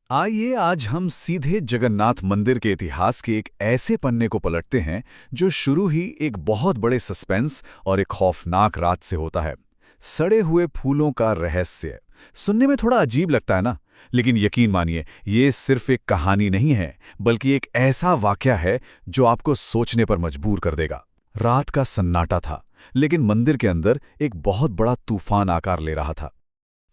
आइए आज हम सीधे जगन्नाथ मंदिर के इतिहास के एक ऐसे पन्ने को पलटते हैं जो शुरू ही एक बहुत बड़े सस्पेंस और एक खौफनाक रात से होता है। सड़े हुए फूलों का रहस्य सुनने में थोड़ा अजीब लगता है ना, लेकिन यकीन मानिए ये सिर्फ एक कहानी नहीं है, बल्कि एक ऐसा वाकया है जो आपको सोचने पर मजबूर कर देगा। रात का सन्नाटा था, लेकिन मंदिर के अंदर एक बहुत बड़ा तूफान आकार ले रहा था।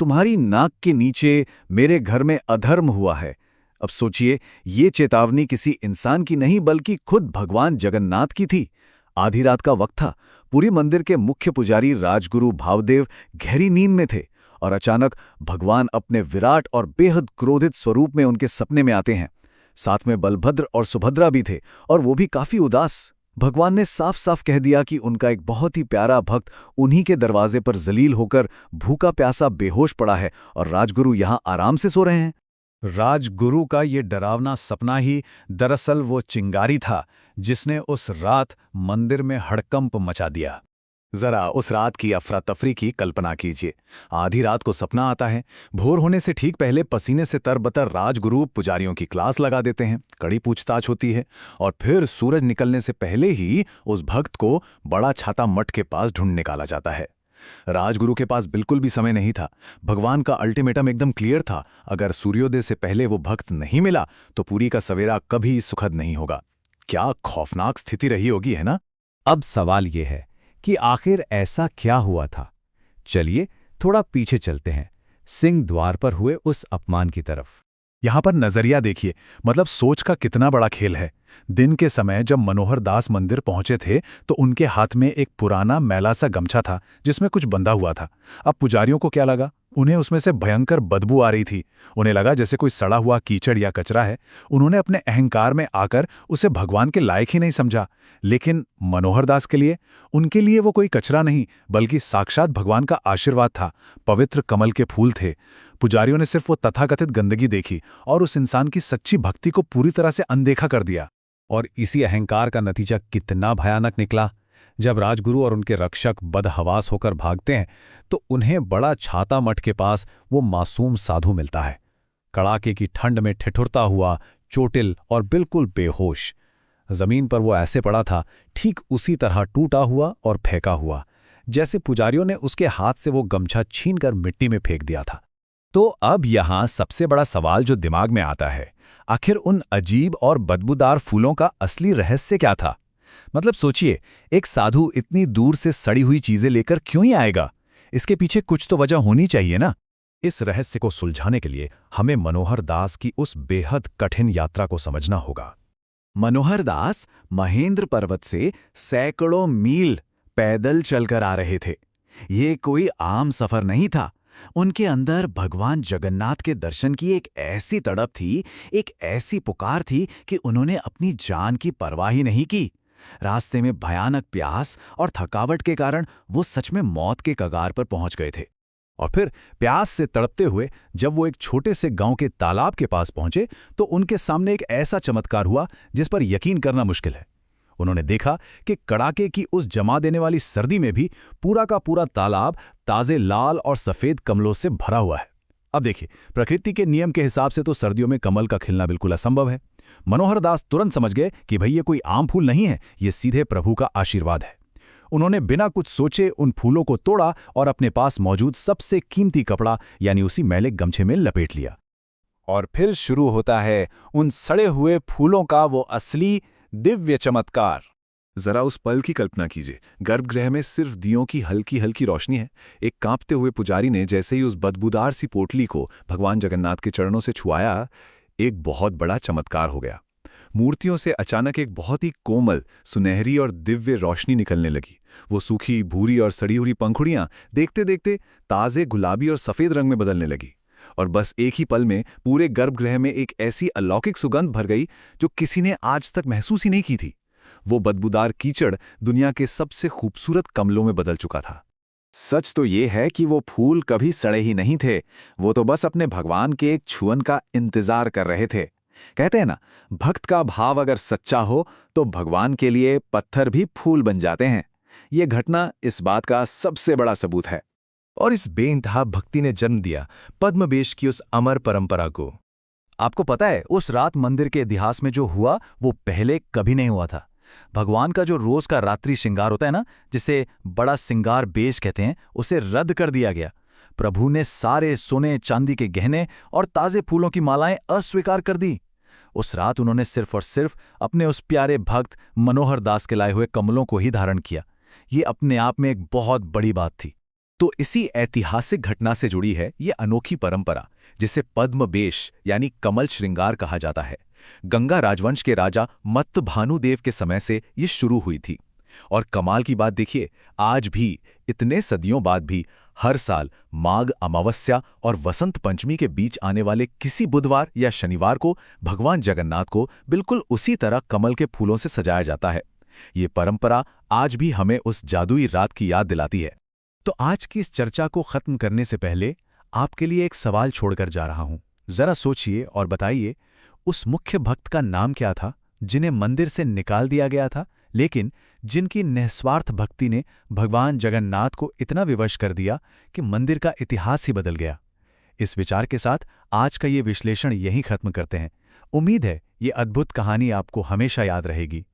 तुम्हारी नाक के नीचे मेरे घर में अधर्म हुआ है। अब सोचिए, ये चेतावनी किसी इंसान की नहीं बल्कि खुद भगवान जगन्नाथ की थी। आधी रात का वक्त था। पूरी मंदिर के मुख्य पुजारी राजगुरु भावदेव गहरी नींद में थे और अचानक भगवान अपने विराट और बेहद क्रोधित स्वरूप में उनके सपने में आते हैं। साथ में बलभद्र और सुभद्रा भी थे, और वो भी काफी उदास। भगवान ने साफ साफ कह दिया कि उनका एक बहुत ही प्यारा भक्त उन्हीं के दरवाजे पर जलील होकर भूखा प्यासा बेहोश पड़ा है और राजगुरु यहां आराम से सो रहे हैं। राजगुरु का ये डरावना सपना ही दरअसल वो चिंगारी था जिसने उस रात मंदिर में हड़कंप मचा दिया। जरा उस रात की अफरा तफरी की कल्पना कीजिए। आधी रात को सपना आता है। भोर होने से ठीक पहले पसीने से तरबतर राजगुरु पुजारियों की क्लास लगा देते हैं। कड़ी पूछताछ होती है और फिर सूरज निकलने से पहले ही उस भक्त को बड़ा छाता मठ के पास ढूंढ निकाला जाता है। राजगुरु के पास बिल्कुल भी समय नहीं था। भगवान का अल्टीमेटम एकदम क्लियर था। अगर सूर्योदय से पहले वो भक्त नहीं मिला तो पूरी का सवेरा कभी सुखद नहीं होगा। क्या खौफनाक स्थिति रही होगी, है ना? अब सवाल ये है कि आखिर ऐसा क्या हुआ था। चलिए थोड़ा पीछे चलते हैं, सिंह द्वार पर हुए उस अपमान की तरफ। यहां पर नजरिया देखिए, मतलब सोच का कितना बड़ा खेल है। दिन के समय जब मनोहर दास मंदिर पहुंचे थे तो उनके हाथ में एक पुराना मैला सा गमछा था जिसमें कुछ बंधा हुआ था। अब पुजारियों को क्या लगा? उन्हें उसमें से भयंकर बदबू आ रही थी। उन्हें लगा जैसे कोई सड़ा हुआ कीचड़ या कचरा है। उन्होंने अपने अहंकार में आकर उसे भगवान के लायक ही नहीं समझा। लेकिन मनोहर दास के लिए, उनके लिए वो कोई कचरा नहीं बल्कि साक्षात भगवान का आशीर्वाद था। पवित्र कमल के फूल थे। पुजारियों ने सिर्फ वो तथाकथित गंदगी देखी और उस इंसान की सच्ची भक्ति को पूरी तरह से अनदेखा कर दिया। और इसी अहंकार का नतीजा कितना भयानक निकला। जब राजगुरु और उनके रक्षक बदहवास होकर भागते हैं तो उन्हें बड़ा छाता मठ के पास वो मासूम साधु मिलता है, कड़ाके की ठंड में ठिठुरता हुआ, चोटिल और बिल्कुल बेहोश। जमीन पर वो ऐसे पड़ा था, ठीक उसी तरह टूटा हुआ और फेंका हुआ, जैसे पुजारियों ने उसके हाथ से वो गमछा छीनकर मिट्टी में फेंक दिया था। तो अब यहां सबसे बड़ा सवाल जो दिमाग में आता है, आखिर उन अजीब और बदबूदार फूलों का असली रहस्य क्या था? मतलब सोचिए, एक साधु इतनी दूर से सड़ी हुई चीजें लेकर क्यों ही आएगा? इसके पीछे कुछ तो वजह होनी चाहिए ना। इस रहस्य को सुलझाने के लिए हमें मनोहर दास की उस बेहद कठिन यात्रा को समझना होगा। मनोहर दास महेंद्र पर्वत से सैकड़ों मील पैदल चलकर आ रहे थे। ये कोई आम सफर नहीं था। उनके अंदर भगवान जगन्नाथ के दर्शन की एक ऐसी तड़प थी, एक ऐसी पुकार थी कि उन्होंने अपनी जान की परवाह ही नहीं की। रास्ते में भयानक प्यास और थकावट के कारण वो सच में मौत के कगार पर पहुंच गए थे। और फिर प्यास से तड़पते हुए जब वो एक छोटे से गांव के तालाब के पास पहुंचे तो उनके सामने एक ऐसा चमत्कार हुआ जिस पर यकीन करना मुश्किल है। उन्होंने देखा कि कड़ाके की उस जमा देने वाली सर्दी में भी पूरा का पूरा तालाब ताजे लाल और सफेद कमलों से भरा हुआ है। अब देखिए, प्रकृति के नियम के हिसाब से तो सर्दियों में कमल का खिलना बिल्कुल असंभव है। मनोहर दास तुरंत समझ गए कि भाई ये कोई आम फूल नहीं है, ये सीधे प्रभु का आशीर्वाद है। उन्होंने बिना कुछ सोचे उन फूलों को तोड़ा और अपने पास मौजूद सबसे कीमती कपड़ा यानी उसी मैले गमछे में लपेट लिया। और फिर शुरू होता है उन सड़े हुए फूलों का वो असली दिव्य चमत्कार। जरा उस पल की कल्पना कीजिए। गर्भगृह में सिर्फ दियों की हल्की हल्की रोशनी है। एक कांपते हुए पुजारी ने जैसे ही उस बदबूदार सी पोटली को भगवान जगन्नाथ के चरणों से छुआया, एक बहुत बड़ा चमत्कार हो गया। मूर्तियों से अचानक एक बहुत ही कोमल, सुनहरी और दिव्य रोशनी निकलने लगी। वो सूखी, भूरी और सड़ी हुई पंखुड़ियां देखते देखते ताजे गुलाबी और सफेद रंग में बदलने लगी। और बस एक ही पल में पूरे गर्भगृह में एक ऐसी अलौकिक सुगंध भर गई जो किसी ने आज तक महसूस ही नहीं की थी। वो बदबूदार कीचड़ दुनिया के सबसे खूबसूरत कमलों में बदल चुका था। सच तो ये है कि वो फूल कभी सड़े ही नहीं थे। वो तो बस अपने भगवान के एक छुअन का इंतजार कर रहे थे। कहते हैं ना, भक्त का भाव अगर सच्चा हो तो भगवान के लिए पत्थर भी फूल बन जाते हैं। ये घटना इस बात का सबसे बड़ा सबूत है। और इस बेइंतहा भक्ति ने जन्म दिया पद्मवेश की उस अमर परंपरा को। आपको पता है, उस रात मंदिर के इतिहास में जो हुआ वो पहले कभी नहीं हुआ था। भगवान का जो रोज का रात्रि श्रृंगार होता है ना, जिसे बड़ा सिंगार बेश कहते हैं, उसे रद्द कर दिया गया। प्रभु ने सारे सोने चांदी के गहने और ताजे फूलों की मालाएं अस्वीकार कर दी। उस रात उन्होंने सिर्फ और सिर्फ अपने उस प्यारे भक्त मनोहर दास के लाए हुए कमलों को ही धारण किया। ये अपने आप में एक बहुत बड़ी बात थी। तो इसी ऐतिहासिक घटना से जुड़ी है ये अनोखी परंपरा, जिसे पद्म बेश यानी कमल श्रृंगार कहा जाता है। गंगा राजवंश के राजा मत्त भानुदेव के समय से ये शुरू हुई थी। और कमाल की बात देखिए, आज भी इतने सदियों बाद भी हर साल माघ अमावस्या और वसंत पंचमी के बीच आने वाले किसी बुधवार या शनिवार को भगवान जगन्नाथ को बिल्कुल उसी तरह कमल के फूलों से सजाया जाता है। ये परंपरा आज भी हमें उस जादुई रात की याद दिलाती है। तो आज की इस चर्चा को खत्म करने से पहले आपके लिए एक सवाल छोड़कर जा रहा हूं। जरा सोचिए और बताइए, उस मुख्य भक्त का नाम क्या था जिन्हें मंदिर से निकाल दिया गया था, लेकिन जिनकी निस्वार्थ भक्ति ने भगवान जगन्नाथ को इतना विवश कर दिया कि मंदिर का इतिहास ही बदल गया। इस विचार के साथ आज का ये विश्लेषण यहीं खत्म करते हैं। उम्मीद है ये अद्भुत कहानी आपको हमेशा याद रहेगी।